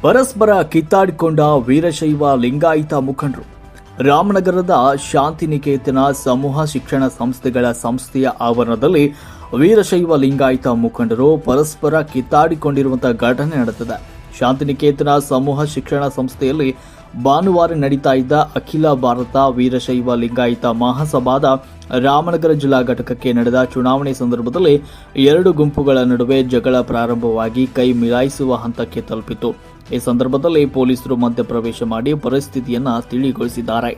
ಪರಸ್ಪರ ಕಿತ್ತಾಡಿಕೊಂಡ ವೀರಶೈವ ಲಿಂಗಾಯತ ಮುಖಂಡರು. ರಾಮನಗರದ ಶಾಂತಿನಿಕೇತನ ಸಮೂಹ ಶಿಕ್ಷಣ ಸಂಸ್ಥೆಯ ಆವರಣದಲ್ಲಿ ವೀರಶೈವ ಲಿಂಗಾಯತ ಮುಖಂಡರು ಪರಸ್ಪರ ಕಿತ್ತಾಡಿಕೊಂಡಿರುವಂತಹ ಘಟನೆ ನಡೆದಿದೆ. ಶಾಂತಿನಿಕೇತನ ಸಮೂಹ ಶಿಕ್ಷಣ ಸಂಸ್ಥೆಯಲ್ಲಿ ಭಾನುವಾರ ನಡೀತಾ ಇದ್ದ ಅಖಿಲ ಭಾರತ ವೀರಶೈವ ಲಿಂಗಾಯತ ಮಹಾಸಭಾದ ರಾಮನಗರ ಜಿಲ್ಲಾ ಘಟಕಕ್ಕೆ ನಡೆದ ಚುನಾವಣೆ ಸಂದರ್ಭದಲ್ಲಿ ಎರಡು ಗುಂಪುಗಳ ನಡುವೆ ಜಗಳ ಪ್ರಾರಂಭವಾಗಿ ಕೈ ಮಿಲಾಯಿಸುವ ಹಂತಕ್ಕೆ ತಲುಪಿತು. ಈ ಸಂದರ್ಭದಲ್ಲಿ ಪೊಲೀಸರು ಮಧ್ಯಪ್ರವೇಶ ಮಾಡಿ ಪರಿಸ್ಥಿತಿಯನ್ನು ತಿಳಿಗೊಳಿಸಿದ್ದಾರೆ.